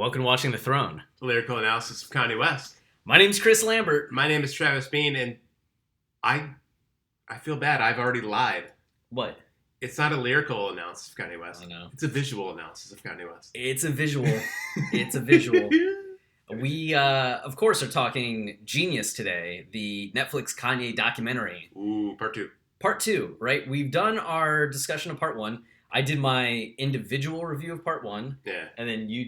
Welcome to Watching the Throne. Lyrical analysis of Kanye West. My name's Chris Lambert. My name is Travis Bean, and I feel bad. I've already lied. What? It's not a lyrical analysis of Kanye West. I know. It's a visual analysis of Kanye West. It's a visual. It's a visual. We, of course, are talking Jeen-Yuhs today, the Netflix Kanye documentary. Ooh, part two. Part two, right? We've done our discussion of part one. I did my individual review of part one. Yeah. And then we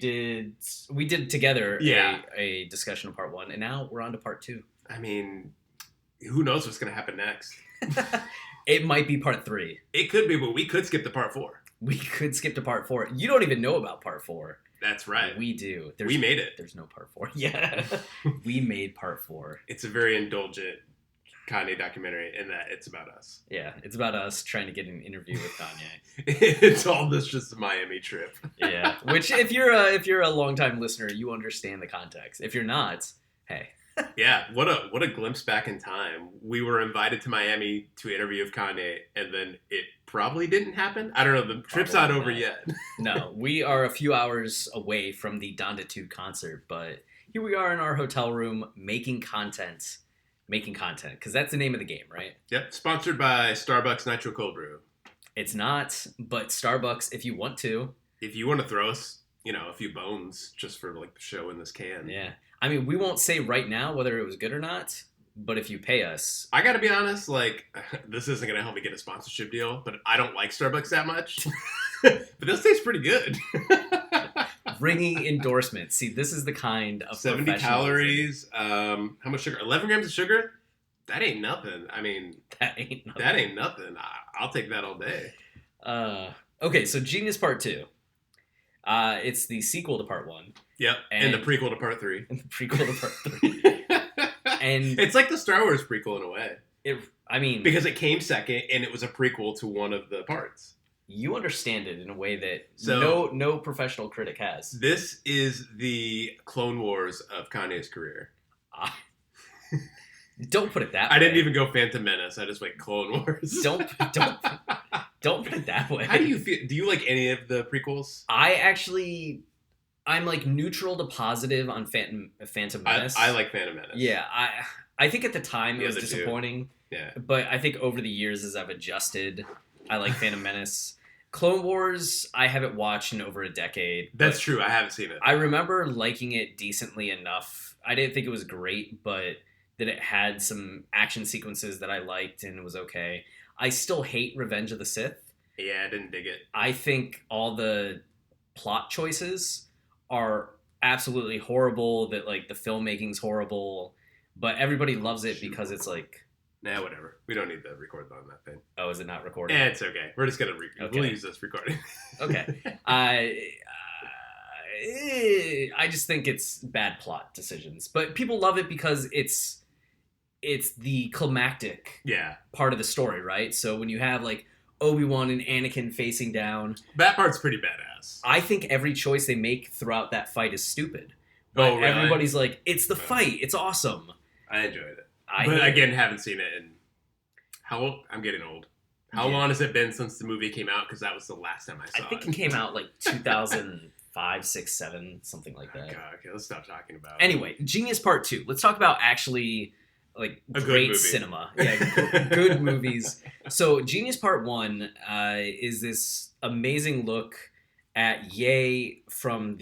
did together Yeah. a discussion of part one. And now we're on to part two. I mean, who knows what's going to happen next? It might be part three. It could be, but we could skip to part four. We could skip to part four. You don't even know about part four. That's right. We do. We made it. There's no part four. Yeah. We made part four. It's a very indulgent Kanye documentary in that it's about us. Yeah. It's about us trying to get an interview with Kanye. It's all this just a Miami trip. Yeah. Which if you're a longtime listener, you understand the context. If you're not, hey. Yeah, what a glimpse back in time. We were invited to Miami to interview with Kanye, and then it probably didn't happen. I don't know. The trip's not over yet. No, we are a few hours away from the Donda 2 concert, but here we are in our hotel room making content, because that's the name of the game, right? Yep, sponsored by Starbucks Nitro Cold Brew. It's not, but Starbucks, if you want to. If you want to throw us, a few bones just for like the show in this can. Yeah. I mean, we won't say right now whether it was good or not, but if you pay us... I gotta be honest, this isn't gonna help me get a sponsorship deal, but I don't like Starbucks that much. But this tastes pretty good. Ringing endorsement. See, this is the kind of 70 calories. How much sugar? 11 grams of sugar? That ain't nothing. I mean... That ain't nothing. I'll take that all day. Okay, so Jeen-Yuhs Part 2. It's the sequel to Part 1. Yep, and the prequel to Part 3. And the prequel to Part 3. And it's like the Star Wars prequel in a way. Because it came second, and it was a prequel to one of the parts. You understand it in a way that no professional critic has. This is the Clone Wars of Kanye's career. Don't put it that way. I didn't even go Phantom Menace. I just went Clone Wars. Don't put it that way. How do you feel? Do you like any of the prequels? I'm like neutral to positive on Phantom Menace. I like Phantom Menace. Yeah, I think at the time it was disappointing. Yeah. But I think over the years as I've adjusted, I like Phantom Menace. Clone Wars, I haven't watched in over a decade. That's true. I haven't seen it. I remember liking it decently enough. I didn't think it was great, but that it had some action sequences that I liked and it was okay. I still hate Revenge of the Sith. Yeah, I didn't dig it. I think all the plot choices are absolutely horrible, that like the filmmaking's horrible, but everybody loves it because it's like... Nah, whatever. We don't need to record on that thing. Oh, is it not recording? Yeah, it's okay. We're just going to We'll use this recording. Okay. I just think it's bad plot decisions. But people love it because it's the climactic part of the story, right? So when you have like Obi-Wan and Anakin facing down... That part's pretty badass. I think every choice they make throughout that fight is stupid. But really? Everybody's like, it's the fight. It's awesome. I enjoyed it. But again, haven't seen it in... I'm getting old. How long has it been since the movie came out? Because that was the last time I saw it. I think it came out like 2005, 6, 7, something like that. God, okay, let's stop talking about it. Anyway, Jeen-Yuhs Part 2. Let's talk about actually... like a great cinema. Yeah, good movies. So Jeen-Yuhs Part 1 is this amazing look at Ye from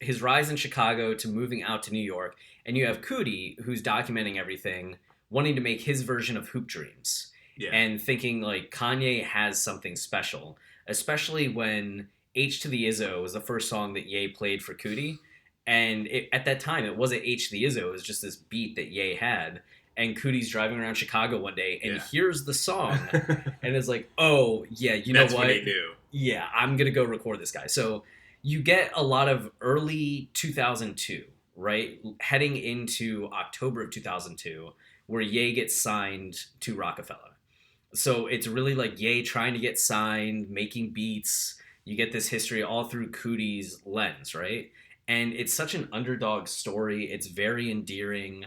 his rise in Chicago to moving out to New York. And you have Cootie, who's documenting everything, wanting to make his version of Hoop Dreams. Yeah. And thinking like Kanye has something special. Especially when H to the Izzo was the first song that Ye played for Cootie. And at that time, it wasn't H to the Izzo. It was just this beat that Ye had. And Cootie's driving around Chicago one day and hears the song and is like, oh, yeah, you know That's what? What he knew. Yeah, I'm going to go record this guy. So you get a lot of early 2002, right? Heading into October of 2002, where Ye gets signed to Rockefeller. So it's really like Ye trying to get signed, making beats. You get this history all through Cootie's lens, right? And it's such an underdog story. It's very endearing.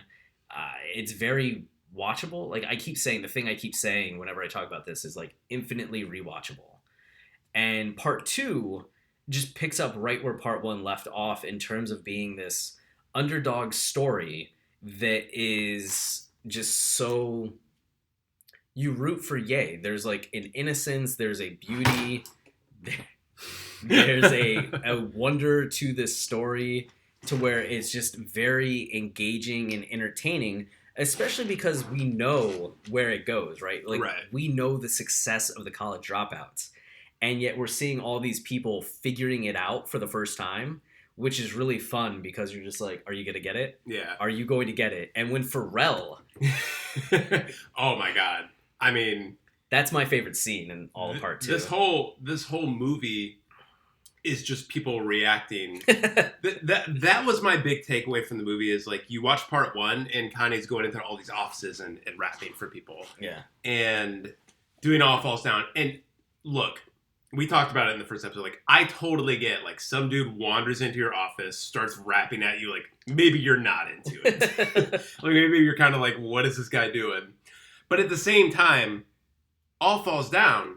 It's very watchable. Like the thing I keep saying whenever I talk about this is like infinitely rewatchable. And part 2 just picks up right where part one left off in terms of being this underdog story that is just so you root for Ye. There's like an innocence, there's a beauty, there's a wonder to this story to where it's just very engaging and entertaining, especially because we know where it goes, right? Like Right. we know the success of the college dropouts. And yet we're seeing all these people figuring it out for the first time, which is really fun because you're just like, are you going to get it? Yeah. Are you going to get it? And when Pharrell, Oh my god. I mean, that's my favorite scene in all of part two. This whole movie is just people reacting. that was my big takeaway from the movie is like you watch part one and Kanye's going into all these offices and rapping for people. Yeah. And doing All Falls Down. And look, we talked about it in the first episode. Like, I totally get, like, some dude wanders into your office, starts rapping at you. Like, maybe you're not into it. Like, maybe you're kind of like, what is this guy doing? But at the same time, All Falls Down,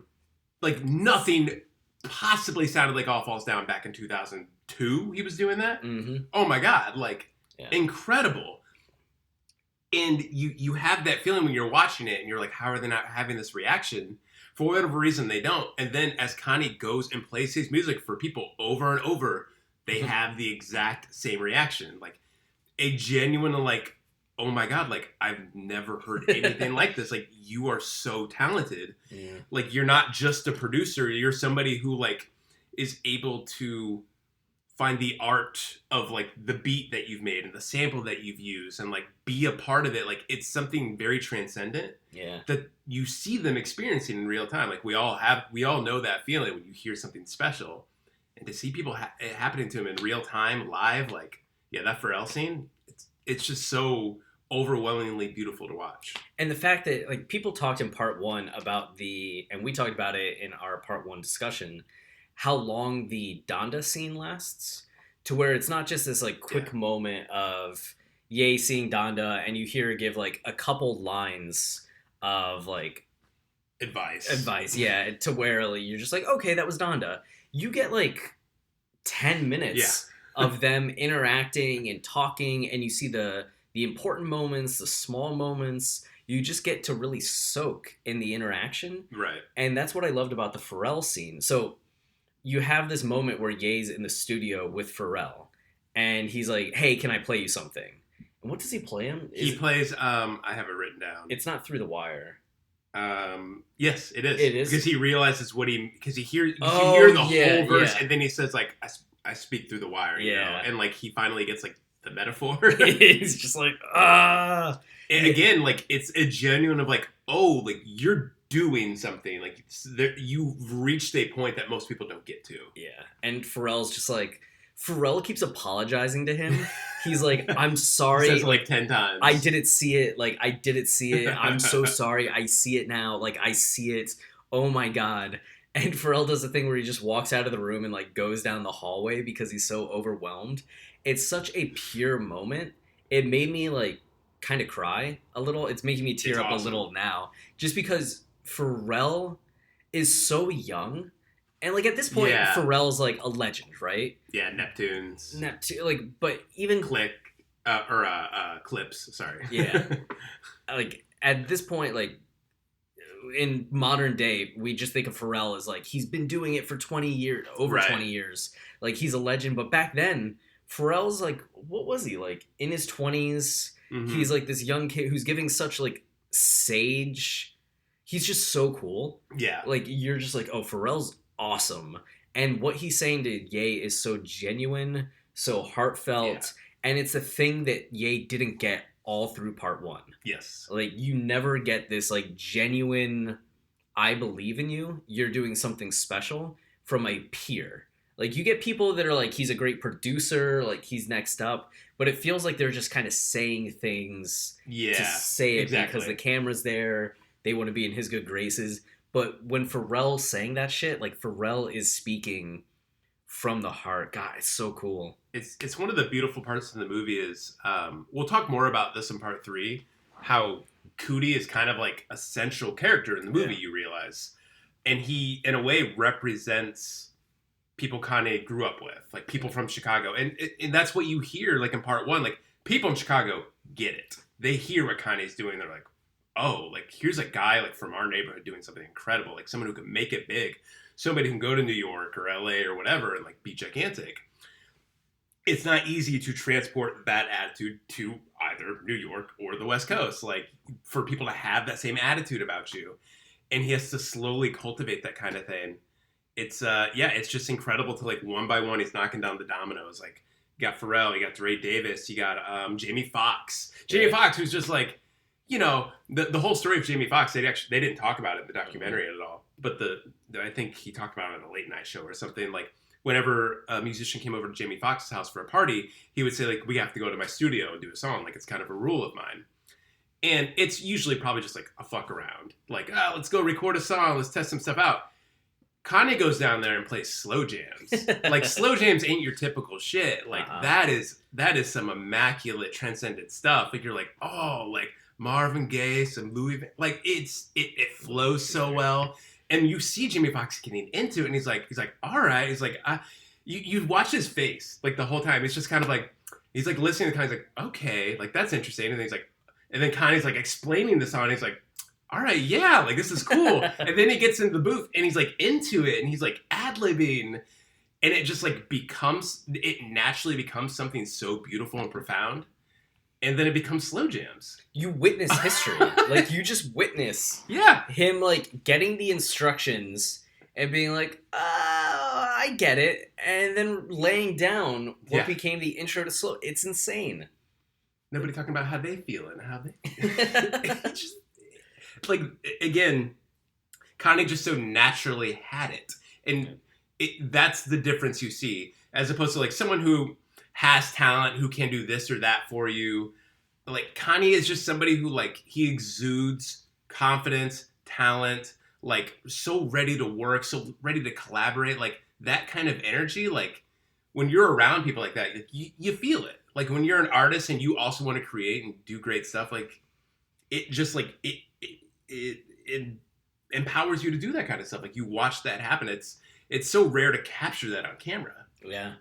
like, nothing possibly sounded like All Falls Down back in 2002. He was doing that. Mm-hmm. Oh my god, like, incredible. And you have that feeling when you're watching it, and you're like, how are they not having this reaction? For whatever reason, they don't. And then as Kanye goes and plays his music for people over and over, they have the exact same reaction. Like, a genuine, like, oh my god, like, I've never heard anything like this. Like, you are so talented. Yeah. Like, you're not just a producer. You're somebody who, like, is able to find the art of, like, the beat that you've made and the sample that you've used and, like, be a part of it. Like, it's something very transcendent that you see them experiencing in real time. Like, we all know that feeling when you hear something special. And to see people it happening to them in real time, live, like, that Pharrell scene, it's just so overwhelmingly beautiful to watch. And the fact that, like, people talked in part one about and we talked about it in our part one discussion, how long the Donda scene lasts, to where it's not just this, like, quick moment of Ye seeing Donda and you hear her give, like, a couple lines of, like, advice, yeah, to where, like, you're just like, okay, that was Donda. You get, like, 10 minutes of them interacting and talking, and you see the important moments, the small moments. You just get to really soak in the interaction. Right. And that's what I loved about the Pharrell scene. So you have this moment where Ye's in the studio with Pharrell, and he's like, hey, can I play you something? And what does he play him? He plays, I have it written down. It's not Through the Wire. Yes, it is. It is? Because he realizes because you hear the whole verse, and then he says, like, I speak through the wire, you know? And, like, he finally gets, like, the metaphor. He's just like, ah. And again, like, it's a genuine of, like, oh, like, you're doing something. Like, you've reached a point that most people don't get to. Yeah. And Pharrell's just like, Pharrell keeps apologizing to him. He's like, I'm sorry. He says it like 10 times. I didn't see it. Like, I didn't see it. I'm so sorry. I see it now. Like, I see it. Oh my God. And Pharrell does the thing where he just walks out of the room and, like, goes down the hallway because he's so overwhelmed. It's such a pure moment. It made me, like, kind of cry a little. It's making me tear up a little now. Just because Pharrell is so young. And, like, at this point, Pharrell's, like, a legend, right? Yeah, Neptunes. Like, but even... Clips, sorry. Yeah. Like, at this point, like, in modern day, we just think of Pharrell as, like, he's been doing it for 20 years, over 20 years. Like, he's a legend. But back then, Pharrell's, like, what was he? Like, in his 20s, he's, like, this young kid who's giving such, like, sage... He's just so cool. Yeah. Like, you're just like, oh, Pharrell's awesome. And what he's saying to Ye is so genuine, so heartfelt. And it's a thing that Ye didn't get all through part one. Yes. Like, you never get this, like, genuine, I believe in you. You're doing something special from a peer. Like, you get people that are like, he's a great producer, like, he's next up. But it feels like they're just kind of saying things to say it because the camera's there. They want to be in his good graces. But when Pharrell's saying that shit, like, Pharrell is speaking from the heart. God, it's so cool. It's one of the beautiful parts of the movie is, we'll talk more about this in part 3, how Cootie is kind of like a central character in the movie, you realize. And he, in a way, represents people Kanye grew up with, like people from Chicago, and that's what you hear like in part one. Like people in Chicago get it; they hear what Kanye's doing. They're like, oh, like here's a guy like from our neighborhood doing something incredible, like someone who can make it big. Somebody can go to New York or LA or whatever and like be gigantic. It's not easy to transport that attitude to either New York or the West Coast. Like for people to have that same attitude about you, and he has to slowly cultivate that kind of thing. It's it's just incredible to like one by one he's knocking down the dominoes. Like you got Pharrell, you got Dre Davis, you got Jamie Foxx. Jamie Foxx, who's just like, you know, the whole story of Jamie Foxx. They didn't talk about it in the documentary at all. But I think he talked about it on a late night show or something. Like whenever a musician came over to Jamie Foxx's house for a party, he would say like, we have to go to my studio and do a song. Like it's kind of a rule of mine. And it's usually probably just like a fuck around. Like, let's go record a song. Let's test some stuff out. Kanye goes down there and plays slow jams. Like slow jams ain't your typical shit. Like that is some immaculate transcendent stuff. Like you're like, oh, like Marvin Gaye, some Louis, like it flows so well. And you see Jamie Foxx getting into it, and he's like, all right. He's like, you watch his face like the whole time. It's just kind of like he's like listening to Kanye's like, okay, like that's interesting. And then he's like, and then Kanye's like explaining the song. And he's like, all right, yeah, like this is cool. And then he gets into the booth and he's like into it and he's like ad-libbing, and it just like it naturally becomes something so beautiful and profound. And then it becomes slow jams. You witness history. Like you just witness him like getting the instructions and being like, I get it. And then laying down what became the intro to slow. It's insane. Nobody talking about how they feel and how they just, like, again, Kanye just so naturally had it. And that's the difference you see. As opposed to, like, someone who has talent, who can do this or that for you. Like, Kanye is just somebody who, like, he exudes confidence, talent, like, so ready to work, so ready to collaborate. Like, that kind of energy, like, when you're around people like that, like, you feel it. Like, when you're an artist and you also want to create and do great stuff, like, it just, like, it empowers you to do that kind of stuff. Like you watch that happen. It's so rare to capture that on camera. Yeah.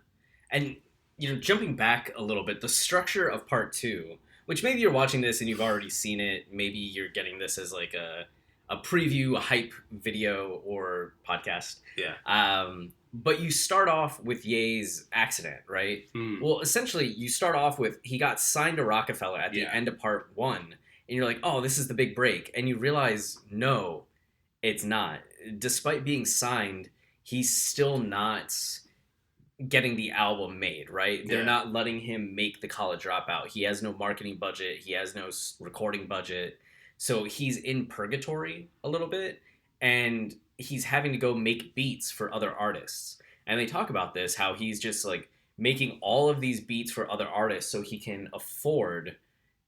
And you know, jumping back a little bit, the structure of part 2, which maybe you're watching this and you've already seen it, maybe you're getting this as like a preview, a hype video or podcast. Yeah. But you start off with Ye's accident, right? Well, essentially you start off with he got signed to Rockefeller at the end of part 1. And you're like, oh, this is the big break. And you realize, no, it's not. Despite being signed, he's still not getting the album made, right? They're not letting him make The College Dropout. He has no marketing budget. He has no recording budget. So he's in purgatory a little bit. And he's having to go make beats for other artists. And they talk about this, how he's just like making all of these beats for other artists so he can afford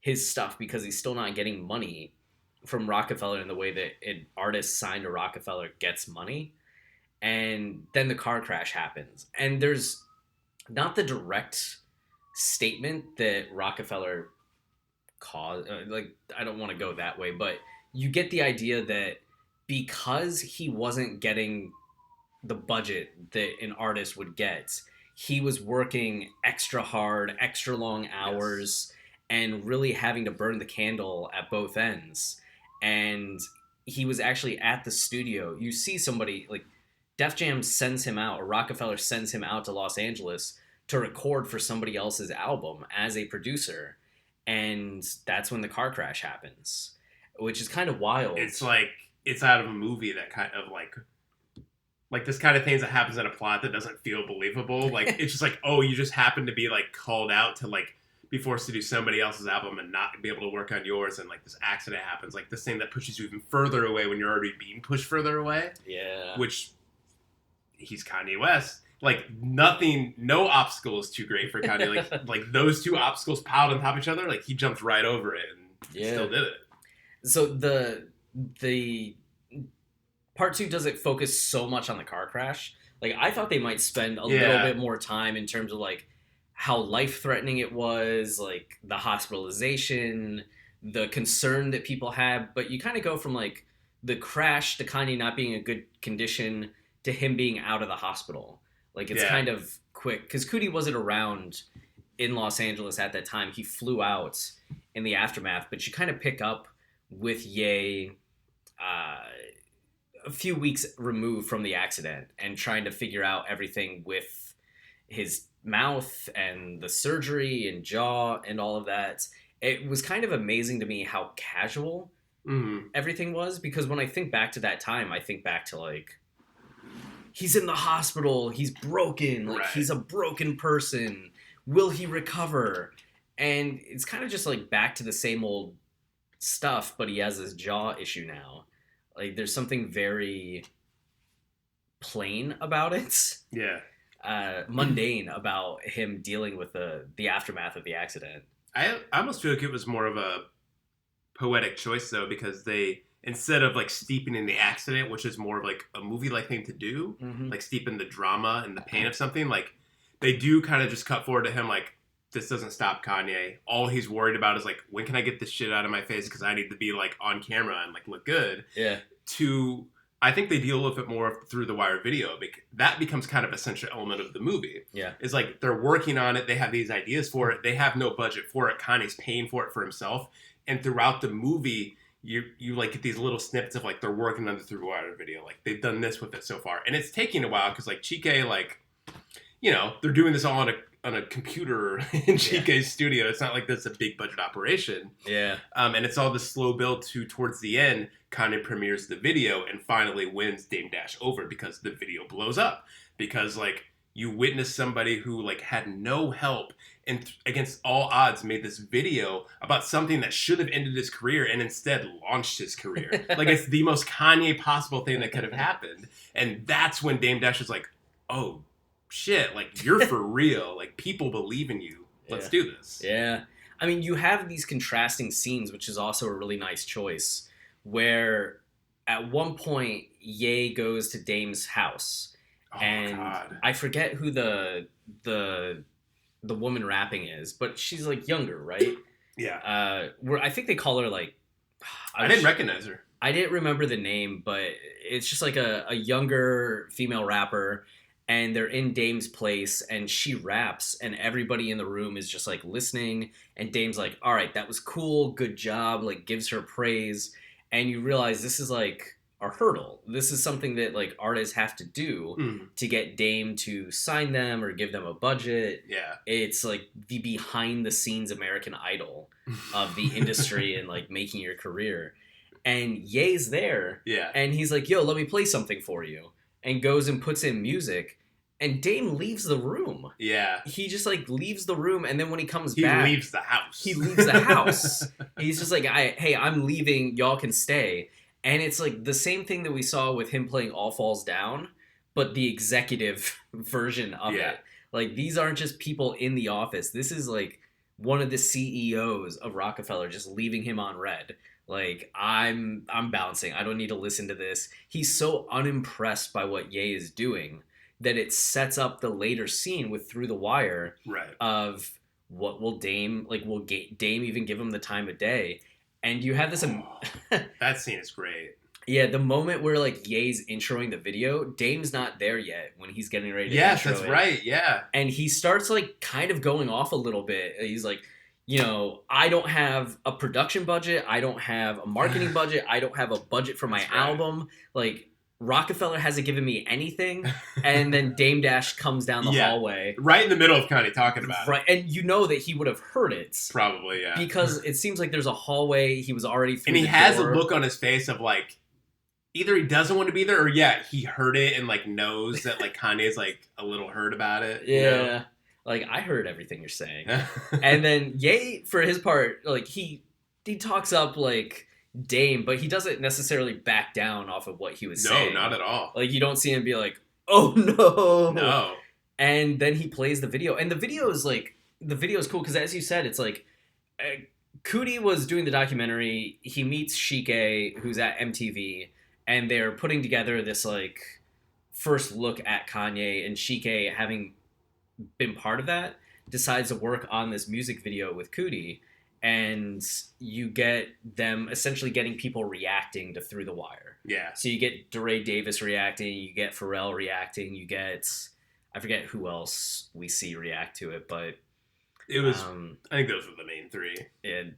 his stuff because he's still not getting money from Rockefeller in the way that an artist signed to Rockefeller gets money. And then the car crash happens. And there's not the direct statement that Rockefeller caused. Like, I don't want to go that way, but you get the idea that because he wasn't getting the budget that an artist would get, he was working extra hard, extra long hours, and really having to burn the candle at both ends. And he was actually at the studio. You see somebody, like, Def Jam sends him out, or Rockefeller sends him out to Los Angeles to record for somebody else's album as a producer. And that's when the car crash happens, which is kind of wild. It's like, it's out of a movie, that kind of like this kind of things that happens in a plot that doesn't feel believable. Like, it's just like, oh, you just happen to be, like, called out to, like, be forced to do somebody else's album and not be able to work on yours, and like this accident happens, like this thing that pushes you even further away when you're already being pushed further away. Yeah. Which, he's Kanye West. Like nothing, no obstacle is too great for Kanye. Like those two obstacles piled on top of each other, like he jumped right over it and still did it. So the part 2 doesn't focus so much on the car crash. Like I thought they might spend a little bit more time in terms of like how life-threatening it was, like the hospitalization, the concern that people had. But you kind of go from like the crash to Kanye not being in a good condition to him being out of the hospital. Like, it's kind of quick. Because Cootie wasn't around in Los Angeles at that time. He flew out in the aftermath. But you kind of pick up with Ye a few weeks removed from the accident and trying to figure out everything with his mouth and the surgery and jaw and all of that. It was kind of amazing to me how casual everything was, because when I think back to that time, I think back to like, he's in the hospital, he's broken, like he's a broken person. Will he recover? And it's kind of just like back to the same old stuff, but he has this jaw issue now. Like, there's something very plain about it. Yeah. Mundane about him dealing with the aftermath of the accident. I almost feel like it was more of a poetic choice, though, because they, instead of like steeping in the accident, which is more of like a movie-like thing to do, like steep in the drama and the pain of something, like they do kind of just cut forward to him like, this doesn't stop Kanye. All he's worried about is like, when can I get this shit out of my face, because I need to be like on camera and like look good. Yeah. To, I think they deal with it more through the Wire video. That becomes kind of a central element of the movie. Yeah. It's like they're working on it. They have these ideas for it. They have no budget for it. Kanye's paying for it for himself. And throughout the movie, you like get these little snippets of like they're working on the Through the Wire video. Like they've done this with it so far. And it's taking a while because like Chike, like, you know, they're doing this all on a computer in Chike's studio. It's not like this is a big budget operation. Yeah. And it's all this slow build to towards the end, Kanye premieres the video and finally wins Dame Dash over because the video blows up. Because like you witness somebody who like had no help and against all odds made this video about something that should have ended his career and instead launched his career. Like it's the most Kanye possible thing that could have happened. And that's when Dame Dash was like, oh, shit, like you're for real, like people believe in you, let's do this. Yeah. I mean, you have these contrasting scenes, which is also a really nice choice, where at one point Ye goes to Dame's house and I forget who the woman rapping is, but she's like younger, right? Yeah. Where I think they call her like, I didn't recognize her. I didn't remember the name, but it's just like a younger female rapper. And they're in Dame's place, and she raps, and everybody in the room is just, like, listening. And Dame's like, all right, that was cool, good job, like, gives her praise. And you realize this is, like, a hurdle. This is something that, like, artists have to do to get Dame to sign them or give them a budget. Yeah. It's, like, the behind-the-scenes American Idol of the industry and, like, making your career. And Ye's there. Yeah. And he's like, yo, let me play something for you. And goes and puts in music. And Dame leaves the room. Yeah. He just, like, leaves the room, and then when he comes back... He leaves the house. He leaves the house. He's just like, hey, I'm leaving, y'all can stay. And it's, like, the same thing that we saw with him playing All Falls Down, but the executive version of it. Like, these aren't just people in the office. This is, like, one of the CEOs of Rockefeller just leaving him on red. Like, I'm bouncing. I don't need to listen to this. He's so unimpressed by what Ye is doing that it sets up the later scene with Through the Wire of what will Dame, like, will Dame even give him the time of day? And you have this... that scene is great. Yeah, the moment where, like, Ye's introing the video, Dame's not there yet when he's getting ready to intro that's it. Right, yeah. And he starts, like, kind of going off a little bit. He's like, you know, I don't have a production budget. I don't have a marketing budget. I don't have a budget for my album. Like... Rockefeller hasn't given me anything, and then Dame Dash comes down the hallway. Right in the middle of Kanye talking about it. Right, and you know that he would have heard it. Probably, yeah. Because it seems like there's a hallway, he was already through and the has door. A look on his face of, like, either he doesn't want to be there, or, he heard it and, like, knows that, like, Kanye's, like, a little hurt about it. Yeah. You know? Like, I heard everything you're saying. And then Ye, for his part, like, he talks up, like... Dame, but he doesn't necessarily back down off of what he was saying. No, not at all. Like, you don't see him be like, oh no. No. And then he plays the video. And the video is cool because, as you said, it's like, Cootie was doing the documentary. He meets Chike, who's at MTV, and they're putting together this, like, first look at Kanye, and Chike, having been part of that, decides to work on this music video with Cootie. And you get them essentially getting people reacting to Through the Wire. Yeah. So you get DeRay Davis reacting, you get Pharrell reacting, you get I forget who else we see react to it, but it was. I think those were the main three. And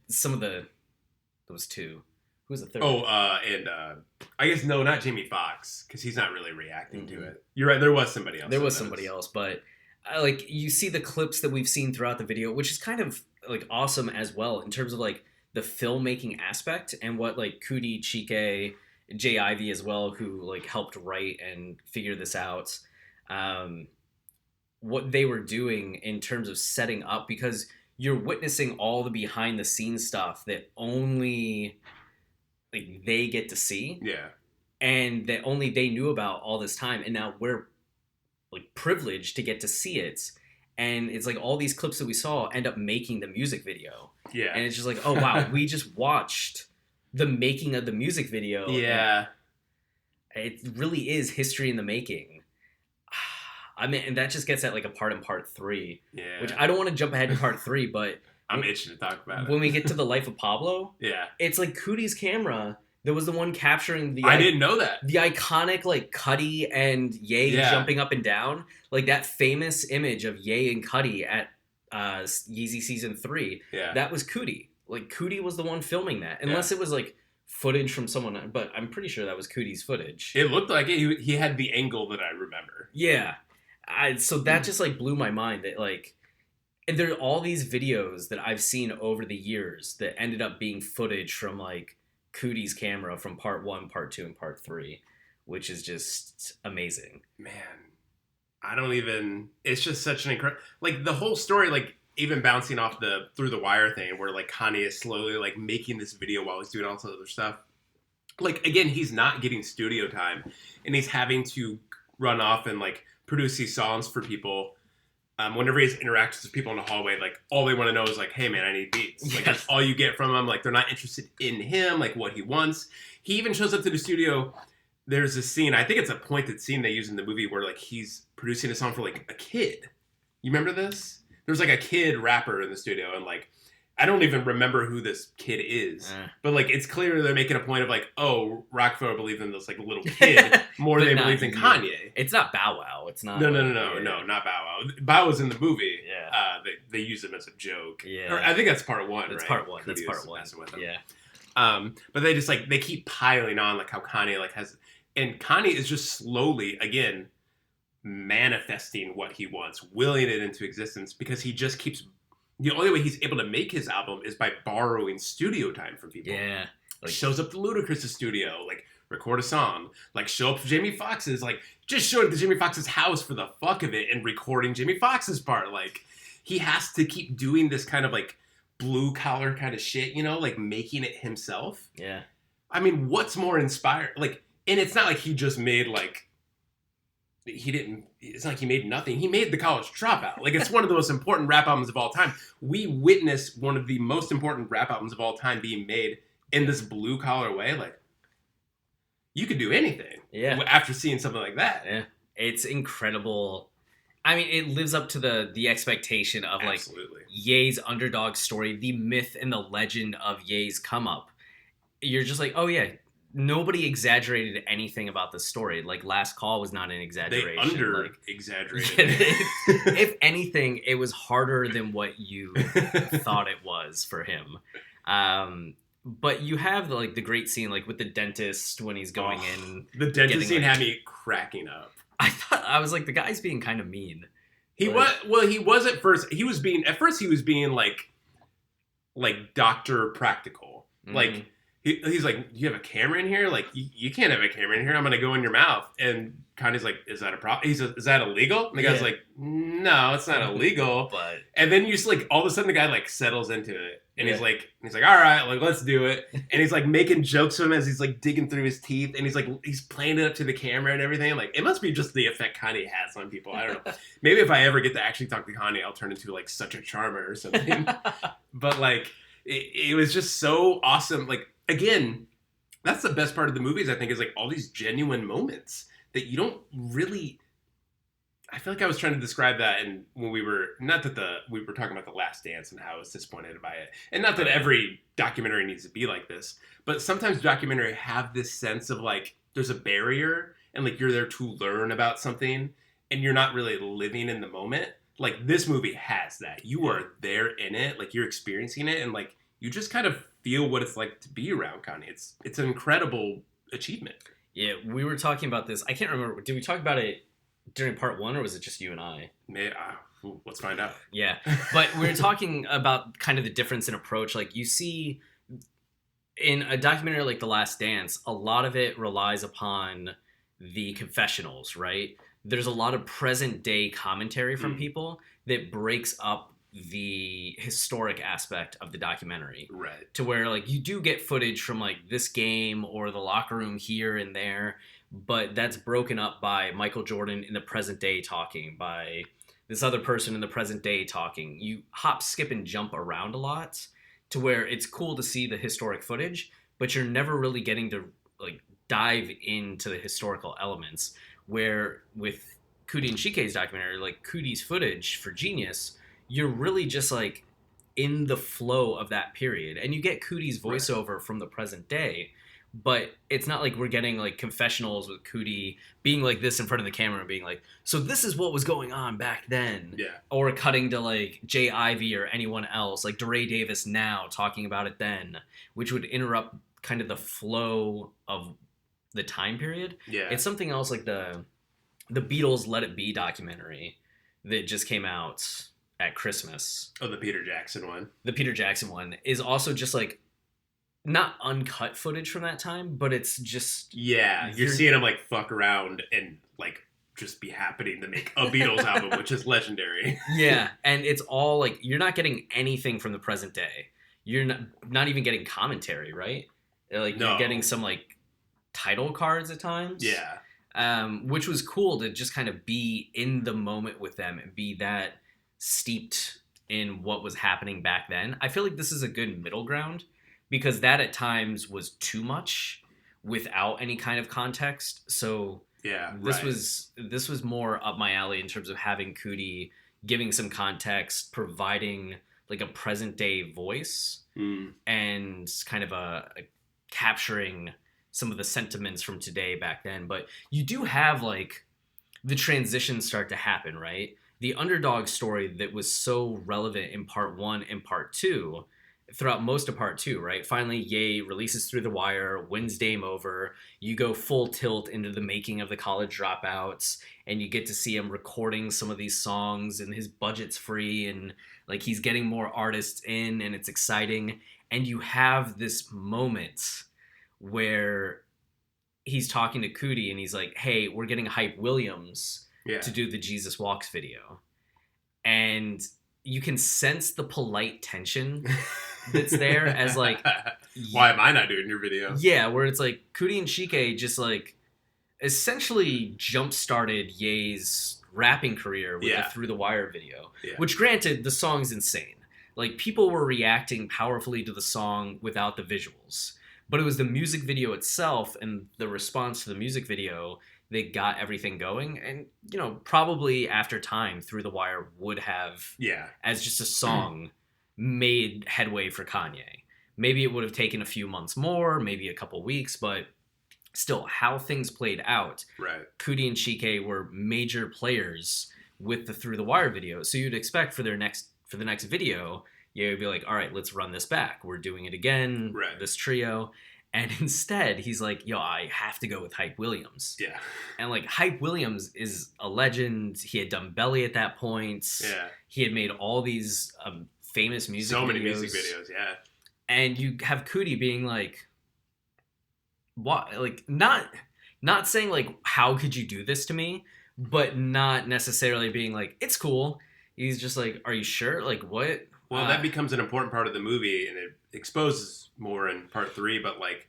those two. Who's the third? Oh, and I guess no, not Jamie Foxx, because he's not really reacting to it. You're right. There was somebody else. There was somebody else, but like you see the clips that we've seen throughout the video, which is kind of like awesome as well in terms of like the filmmaking aspect and what like Cootie, Chike, Jay Ivy as well, who like helped write and figure this out. What they were doing in terms of setting up, because you're witnessing all the behind the scenes stuff that only like they get to see. Yeah. And that only they knew about all this time. And now we're like privileged to get to see it. And it's like all these clips that we saw end up making the music video. Yeah. And it's just like, oh wow, we just watched the making of the music video. Yeah. It really is history in the making. I mean, and that just gets at like a part in part 3. Yeah. Which I don't want to jump ahead to part 3, but I'm itching to talk about it. When we get to the life of Pablo, yeah, it's like Cootie's camera that was the one capturing the. I didn't know that. The iconic like Cudi and Ye jumping up and down, like that famous image of Ye and Cudi at Yeezy season 3. Yeah, that was Cootie. Like Cootie was the one filming that, unless it was like footage from someone. But I'm pretty sure that was Cootie's footage. It looked like it. He had the angle that I remember. Yeah, so that just like blew my mind that like. And there are all these videos that I've seen over the years that ended up being footage from like Cootie's camera from part 1, part 2, and part 3, which is just amazing. Man, I don't even. It's just such an incredible. Like the whole story, like even bouncing off the Through the Wire thing, where like Kanye is slowly like making this video while he's doing all this other stuff. Like again, he's not getting studio time, and he's having to run off and like produce these songs for people. Whenever he has interactions with people in the hallway, like all they want to know is like, "Hey man, I need beats." Like that's all you get from him. Like they're not interested in him, like what he wants. He even shows up to the studio. There's a scene, I think it's a pointed scene they use in the movie where like he's producing a song for like a kid. You remember this? There's like a kid rapper in the studio, and like I don't even remember who this kid is, but like it's clear they're making a point of like, oh, Rockefeller believed in this like little kid more than they believed in Kanye. It's not Bow Wow. It's not. No, not Bow Wow. Bow Wow's in the movie. Yeah. They use him as a joke. Yeah. Or I think that's part 1. That's right? part 1. That's part 1. With him. Yeah. But they just like they keep piling on like how Kanye like has, and Kanye is just slowly again manifesting what he wants, willing it into existence because he just keeps. The only way he's able to make his album is by borrowing studio time from people. Yeah. Like shows up to Ludacris' studio, like record a song, like show up to Jamie Foxx's, like just showing up to Jamie Foxx's house for the fuck of it and recording Jamie Foxx's part. Like he has to keep doing this kind of like blue collar kind of shit, you know, like making it himself. Yeah. I mean, what's more inspired? Like, and it's not like he just made like, it's not like he made nothing. He made The College Dropout. Like, it's one of the most important rap albums of all time. We witnessed one of the most important rap albums of all time being made in this blue collar way. Like, you could do anything. Yeah. After seeing something like that. Yeah. It's incredible. I mean, it lives up to the expectation of like Ye's underdog story, the myth and the legend of Ye's come up. You're just like, oh yeah, nobody exaggerated anything about the story. Like Last Call was not an exaggeration. They under-exaggerated. If anything, it was harder than what you thought it was for him. But you have the great scene like with the dentist when he's going in. The dentist scene had me cracking up. I was like, the guy's being kind of mean. He was at first. He was being like Dr. Practical. Mm-hmm. Like he's like, you have a camera in here? Like you can't have a camera in here. I'm gonna go in your mouth. And Kanye's like, is that a problem? He says, is that illegal? And the guy's like, no, it's not illegal. And then you just like all of a sudden the guy like settles into it. And he's like, all right, like let's do it. And he's like making jokes to him as he's like digging through his teeth, and he's playing it up to the camera and everything. Like it must be just the effect Kanye has on people. I don't know. Maybe if I ever get to actually talk to Kanye, I'll turn into like such a charmer or something. But like it was just so awesome. Like again, that's the best part of the movies. I think is like all these genuine moments that you don't really. I feel like I was trying to describe that, and when we were talking about The Last Dance and how I was disappointed by it, and not that every documentary needs to be like this, but sometimes documentary have this sense of like there's a barrier, and like you're there to learn about something, and you're not really living in the moment. Like, this movie has that. You are there in it, like, you're experiencing it, and like, you just kind of feel what it's like to be around Kanye. It's an incredible achievement. Yeah, we were talking about this. I can't remember. Did we talk about it during part 1, or was it just you and I? Let's find out. Yeah, but we were talking about kind of the difference in approach. Like, you see in a documentary like The Last Dance, a lot of it relies upon the confessionals, right? There's a lot of present day commentary from people that breaks up the historic aspect of the documentary. Right. To where, like, you do get footage from, like, this game or the locker room here and there, but that's broken up by Michael Jordan in the present day talking, by this other person in the present day talking. You hop, skip, and jump around a lot to where it's cool to see the historic footage, but you're never really getting to, like, dive into the historical elements. Where with Coodie and Chike's documentary, like Coodie's footage for Jeen-Yuhs, you're really just like in the flow of that period, and you get Coodie's voiceover from the present day, but it's not like we're getting like confessionals with Coodie being like this in front of the camera and being like, so this is what was going on back then. Yeah. Or cutting to like Jay Ivey or anyone else, like DeRay Davis now talking about it then, which would interrupt kind of the flow of the time period. Yeah. It's something else like the Beatles Let It Be documentary that just came out at Christmas. Oh, the Peter Jackson one. The Peter Jackson one is also just like not uncut footage from that time, but it's just... Yeah, you're seeing them like fuck around and like just be happening to make a Beatles album, which is legendary. Yeah, and it's all like, you're not getting anything from the present day. You're not even getting commentary, right? Like, no. You're getting some like title cards at times. Yeah. Which was cool to just kind of be in the moment with them and be that steeped in what was happening back then. I feel like this is a good middle ground, because that at times was too much without any kind of context. So yeah, this was more up my alley in terms of having Coodie giving some context, providing like a present day voice, and kind of a capturing some of the sentiments from today back then. But you do have like the transitions start to happen, right? The underdog story that was so relevant in part 1 and part 2, throughout most of part 2, right? Finally, Ye releases Through the Wire, wins Game Over. You go full tilt into the making of the College Dropouts, and you get to see him recording some of these songs, and his budget's free, and like he's getting more artists in, and it's exciting. And you have this moment where he's talking to Coodie and he's like, hey, we're getting Hype Williams to do the Jesus Walks video. And you can sense the polite tension that's there as like... Why am I not doing your video? Yeah, where it's like Coodie and Chike just like essentially jump-started Ye's rapping career with the Through the Wire video. Yeah. Which, granted, the song's insane. Like, people were reacting powerfully to the song without the visuals. But it was the music video itself and the response to the music video that got everything going. And, you know, probably after time, Through the Wire would have, as just a song, made headway for Kanye. Maybe it would have taken a few months more, maybe a couple weeks, but still, how things played out. Right. Coodie and Chike were major players with the Through the Wire video. So you'd expect for the next video, you'd be like, all right, let's run this back. We're doing it again, this trio. And instead, he's like, yo, I have to go with Hype Williams. Yeah. And like, Hype Williams is a legend. He had done Belly at that point. Yeah. He had made all these famous music videos. So many music videos, yeah. And you have Coodie being like, what? Like, not saying like, how could you do this to me? But not necessarily being like, it's cool. He's just like, are you sure? Like, what? Well, that becomes an important part of the movie, and it exposes more in part 3. But like,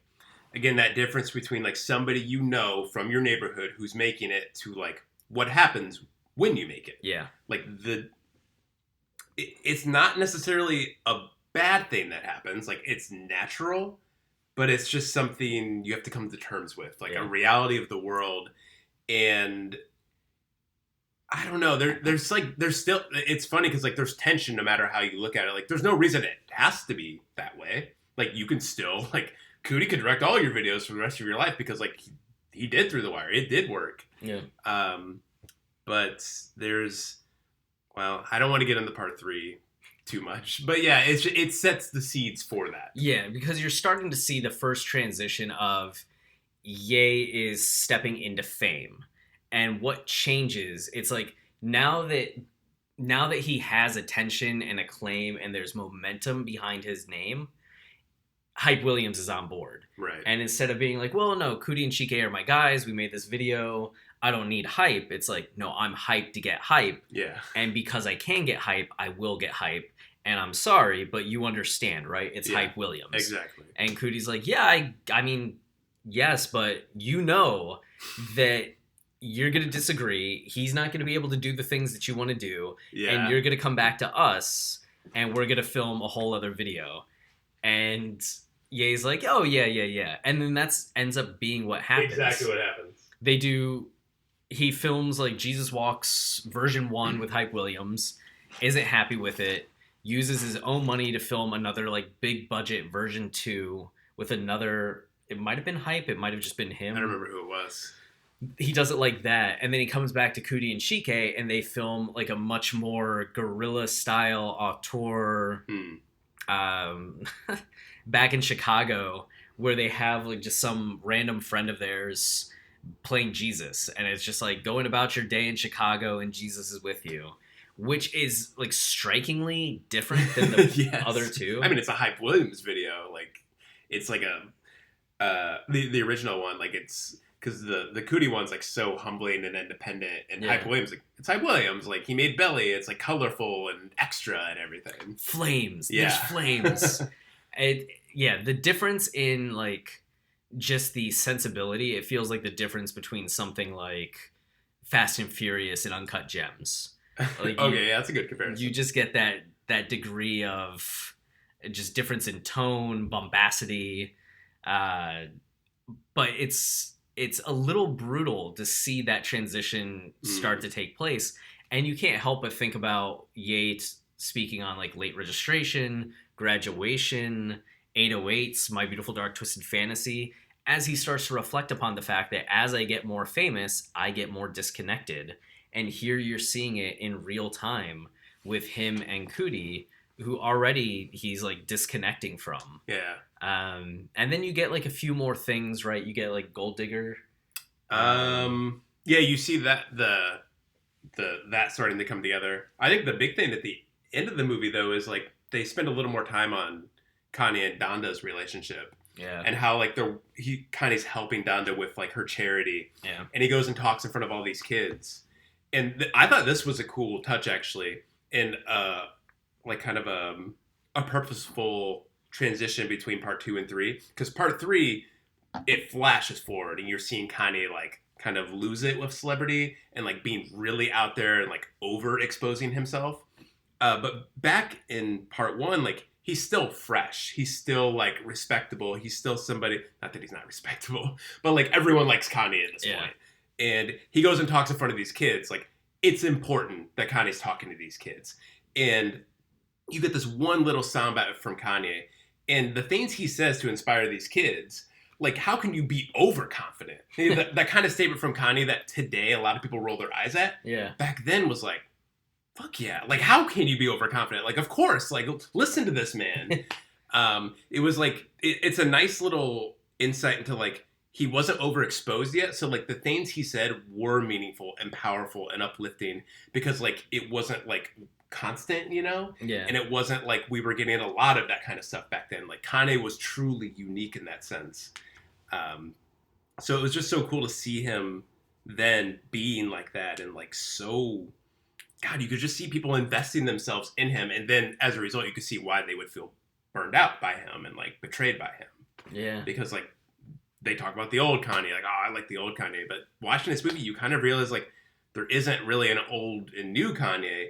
again, that difference between like somebody you know from your neighborhood who's making it to like what happens when you make it. Yeah. Like it's not necessarily a bad thing that happens. Like, it's natural, but it's just something you have to come to terms with, like a reality of the world. And I don't know. There's still, it's funny because like there's tension no matter how you look at it. Like, there's no reason it has to be that way. Like, you can still, like, Coodie could direct all your videos for the rest of your life because like he did Through the Wire. It did work. Yeah. but there's, well, I don't want to get into part 3 too much, but yeah, it sets the seeds for that. Yeah, because you're starting to see the first transition of Ye is stepping into fame. And what changes, it's like now that he has attention and acclaim and there's momentum behind his name, Hype Williams is on board. Right. And instead of being like, well, no, Cootie and Chike are my guys, we made this video, I don't need hype. It's like, no, I'm hyped to get hype. Yeah. And because I can get hype, I will get hype. And I'm sorry, but you understand, right? It's Hype Williams. Exactly. And Cootie's like, yeah, I mean, yes, but you know that you're going to disagree. He's not going to be able to do the things that you want to do. Yeah. And you're going to come back to us, and we're going to film a whole other video. And Ye's like, oh, yeah. And then that's ends up being what happens. Exactly what happens. He films, like, Jesus Walks version 1 with Hype Williams, isn't happy with it, uses his own money to film another, like, big budget version 2 with another, it might have been Hype, it might have just been him. I don't remember who it was. He does it like that, and then he comes back to Cootie and Chike, and they film, like, a much more guerrilla-style auteur, back in Chicago, where they have, like, just some random friend of theirs playing Jesus, and it's just like going about your day in Chicago and Jesus is with you, which is, like, strikingly different than the yes. other two. I mean, it's a Hype Williams video. Like, it's like the original one. Like, it's because the Cootie one's like so humbling and independent, and Hype Williams, like, it's Hype Williams. Like, he made Belly. It's like colorful and extra and everything. Flames. Yeah. There's flames. The difference in, like, just the sensibility, it feels like the difference between something like Fast and Furious and Uncut Gems. Like, okay, yeah, that's a good comparison. You just get that degree of just difference in tone, bombacity, but it's a little brutal to see that transition start to take place, and you can't help but think about Yates speaking on, like, Late Registration, Graduation, 808s, My Beautiful Dark Twisted Fantasy, as he starts to reflect upon the fact that as I get more famous, I get more disconnected. And here you're seeing it in real time with him and Cootie, who already he's, like, disconnecting from. Yeah. And then you get, like, a few more things, right? You get, like, Gold Digger. Yeah, you see that that starting to come together. I think the big thing at the end of the movie, though, is, like, they spend a little more time on Kanye and Donda's relationship. Yeah. And how, like, Kanye's helping Donda with, like, her charity. Yeah. And he goes and talks in front of all these kids. And I thought this was a cool touch, actually, and like, kind of a purposeful transition between part 2 and 3. Because part 3, it flashes forward, and you're seeing Kanye, like, kind of lose it with celebrity and, like, being really out there and, like, overexposing himself. But back in part 1, like, he's still fresh. He's still, like, respectable. He's still somebody, not that he's not respectable, but, like, everyone likes Kanye at this point. And he goes and talks in front of these kids. Like, it's important that Kanye's talking to these kids. And you get this one little soundbite from Kanye. And the things he says to inspire these kids, like, how can you be overconfident? that kind of statement from Kanye that today a lot of people roll their eyes at. Yeah. Back then was like, fuck yeah. Like, how can you be overconfident? Like, of course. Like, listen to this man. It was like, it's a nice little insight into, like, he wasn't overexposed yet. So, like, the things he said were meaningful and powerful and uplifting because, like, it wasn't, like, constant, you know? Yeah. And it wasn't like we were getting a lot of that kind of stuff back then. Like, Kanye was truly unique in that sense. So it was just so cool to see him then being like that and, like, so... God, you could just see people investing themselves in him. And then, as a result, you could see why they would feel burned out by him and, like, betrayed by him. Yeah. Because, like, they talk about the old Kanye, like, oh, I like the old Kanye. But watching this movie, you kind of realize, like, there isn't really an old and new Kanye.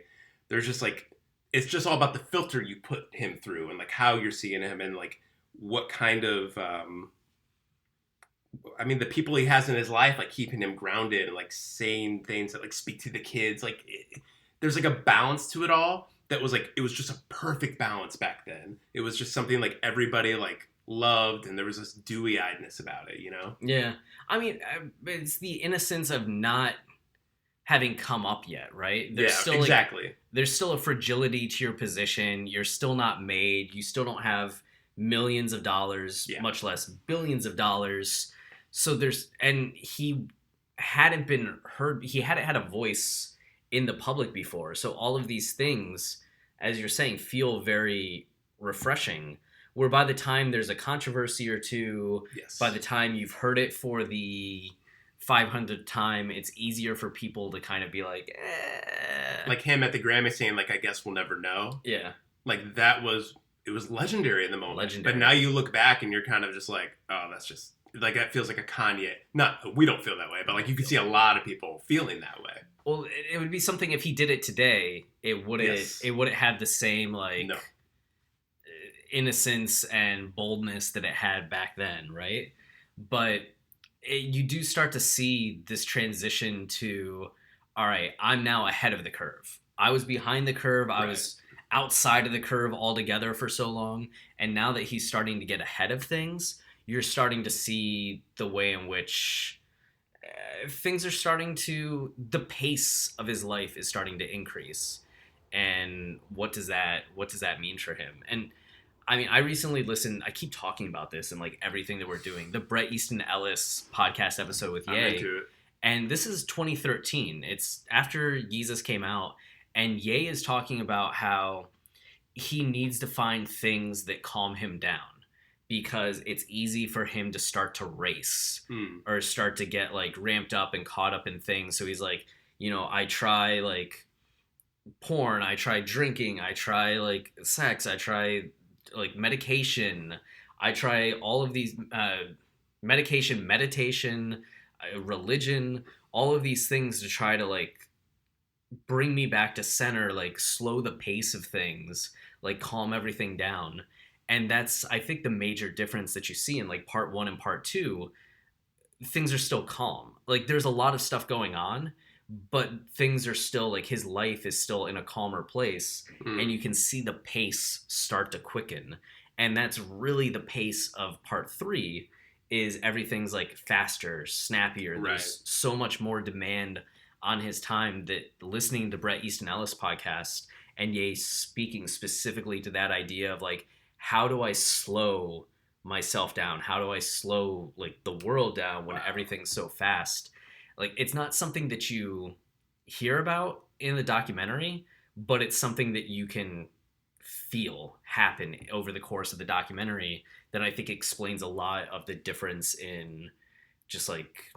There's just, like, it's just all about the filter you put him through and, like, how you're seeing him and, like, what kind of, the people he has in his life, like, keeping him grounded and, like, saying things that, like, speak to the kids. Like, there's, like, a balance to it all that was, like, it was just a perfect balance back then. It was just something, like, everybody, like, loved, and there was this dewy-eyedness about it, you know? Yeah. I mean, it's the innocence of not having come up yet, right? There's Yeah, still exactly. there's still a fragility to your position. You're still not made. You still don't have millions of dollars, Yeah. much less billions of dollars. So and he hadn't been heard. He hadn't had a voice in the public before. So all of these things, as you're saying, feel very refreshing. Where by the time there's a controversy or two, Yes. by the time you've heard it for the 500th time, it's easier for people to kind of be like, eh. Like him at the Grammy saying, like, I guess we'll never know. Yeah. Like, it was legendary in the moment. Legendary. But now you look back and you're kind of just like, oh, that's just, like, that feels like a Kanye. We don't feel that way, but, like, you can see a lot of people feeling that way. Well, it would be something if he did it today, it wouldn't have the same, like, No. innocence and boldness that it had back then, right? But you do start to see this transition to, all right, I'm now ahead of the curve. I was behind the curve. I was outside of the curve altogether for so long. And now that he's starting to get ahead of things, you're starting to see the way in which things are starting to, the pace of his life is starting to increase. And what does that mean for him? And I mean, I recently listened, I keep talking about this and like everything that we're doing, the Bret Easton Ellis podcast episode with Ye. I'm into it. And this is 2013. It's after Yeezus came out, and Ye is talking about how he needs to find things that calm him down because it's easy for him to start to race or start to get like ramped up and caught up in things. So he's like, you know, I try like porn, I try drinking, I try like sex, I try like medication, I try all of these meditation, religion, all of these things to try to like bring me back to center, like slow the pace of things, like calm everything down. And that's, I think, the major difference that you see in like part 1 and part 2. Things are still calm. Like there's a lot of stuff going on, but things are still like his life is still in a calmer place, and you can see the pace start to quicken. And that's really the pace of part 3. Is everything's like faster, snappier. Right. There's so much more demand on his time that listening to Bret Easton Ellis podcast and Ye speaking specifically to that idea of like, how do I slow myself down? How do I slow like the world down when everything's so fast? Like it's not something that you hear about in the documentary, but it's something that you can feel happen over the course of the documentary that I think explains a lot of the difference in just like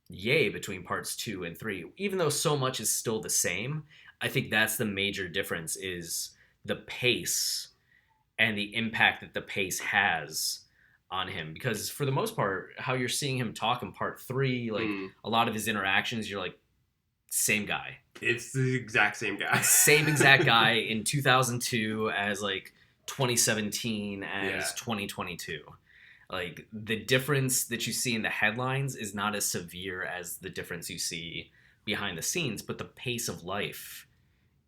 Ye between parts 2 and 3. Even though so much is still the same, I think that's the major difference is the pace and the impact that the pace has on him. Because for the most part, how you're seeing him talk in part 3, like a lot of his interactions, you're like, same guy. It's the exact same guy. Same exact guy in 2002 as like 2017 as 2022. Like the difference that you see in the headlines is not as severe as the difference you see behind the scenes, but the pace of life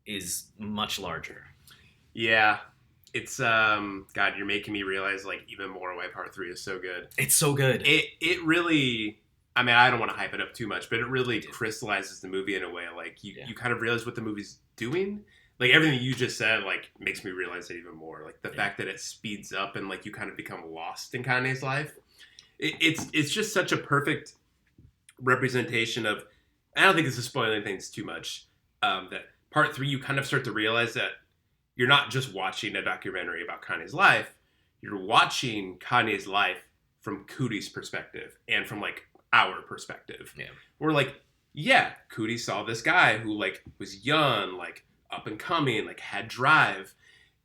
is much larger. Yeah. It's God, you're making me realize like even more why part 3 is so good. It's so good. It really, I mean, I don't want to hype it up too much, but it really crystallizes the movie in a way like you kind of realize what the movie's doing. Like everything you just said like makes me realize it even more. Like the fact that it speeds up and like you kind of become lost in Kanye's life. It's just such a perfect representation of, I don't think this is spoiling things too much, that part 3 you kind of start to realize that you're not just watching a documentary about Kanye's life, you're watching Kanye's life from Cootie's perspective and from like our perspective. Yeah. We're like, yeah, Cootie saw this guy who like was young, like up and coming, like had drive.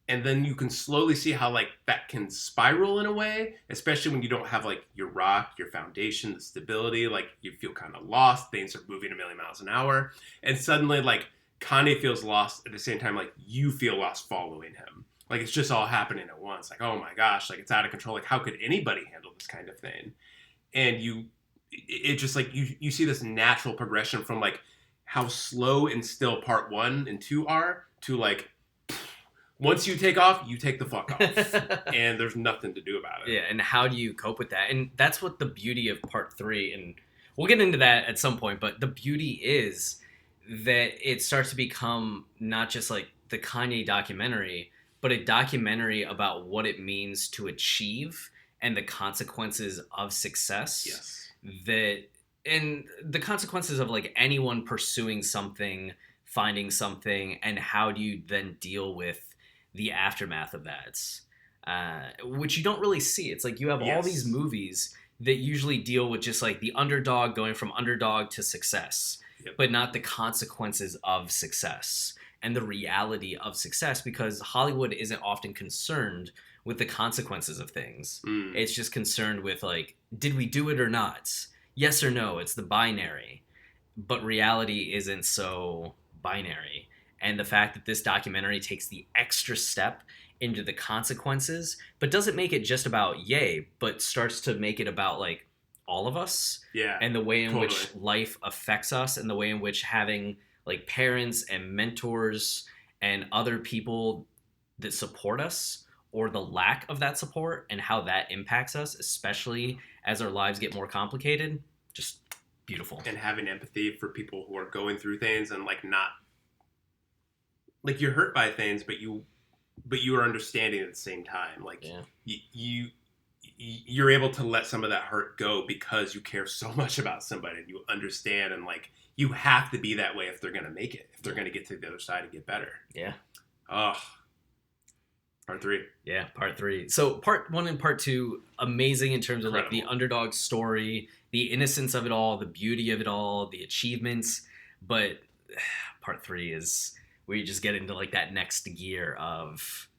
And then you can slowly see how like that can spiral in a way, especially when you don't have like your rock, your foundation, the stability, like you feel kind of lost, things are moving a million miles an hour. And suddenly like Kanye feels lost at the same time, like you feel lost following him. Like it's just all happening at once. Like, oh my gosh, like it's out of control. Like how could anybody handle this kind of thing? And it just like, you see this natural progression from like how slow and still part 1 and 2 are to like, once you take off, you take the fuck off. And there's nothing to do about it. Yeah, and how do you cope with that? And that's what the beauty of part 3, and we'll get into that at some point, but the beauty is that it starts to become not just like the Kanye documentary, but a documentary about what it means to achieve and the consequences of success. Yes. And the consequences of like anyone pursuing something, finding something, and how do you then deal with the aftermath of that, which you don't really see. It's like you have all these movies that usually deal with just like the underdog going from underdog to success, but not the consequences of success and the reality of success, because Hollywood isn't often concerned with the consequences of things. It's just concerned with like, did we do it or not? Yes or no. It's the binary. But reality isn't so binary. And the fact that this documentary takes the extra step into the consequences, but doesn't make it just about Ye, but starts to make it about like all of us. Yeah. And the way in which life affects us, and the way in which having like parents and mentors and other people that support us, or the lack of that support, and how that impacts us, especially as our lives get more complicated. Just beautiful. And having empathy for people who are going through things, and like not like you're hurt by things, but you are understanding at the same time. Like you're able to let some of that hurt go because you care so much about somebody and you understand, and like you have to be that way if they're going to make it, if they're going to get to the other side and get better. Yeah. Oh, part 3. Yeah, part 3. So part 1 and part 2, amazing in terms of like the underdog story, the innocence of it all, the beauty of it all, the achievements. But part 3 is where you just get into like that next gear of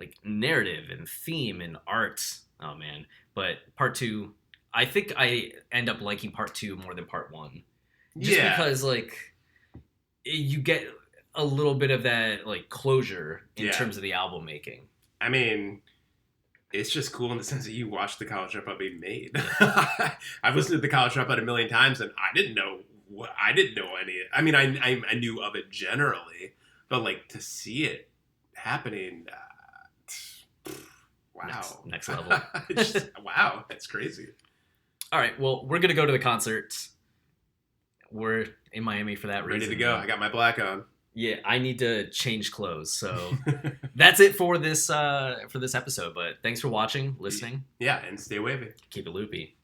like narrative and theme and art. Oh man. But part 2, I think I end up liking part 2 more than part 1. Just because like you get a little bit of that like closure in terms of the album making. I mean, it's just cool in the sense that you watch the College Dropout being made. I've listened to the College Dropout a million times, and I didn't know any. I mean, I knew of it generally, but like to see it happening, wow, next level. Wow, that's crazy. All right, well, we're gonna go to the concert. We're in Miami for that reason. Ready to go. I got my black on. Yeah, I need to change clothes. So that's it for this episode. But thanks for watching, listening. Yeah, and stay wavy. Keep it loopy.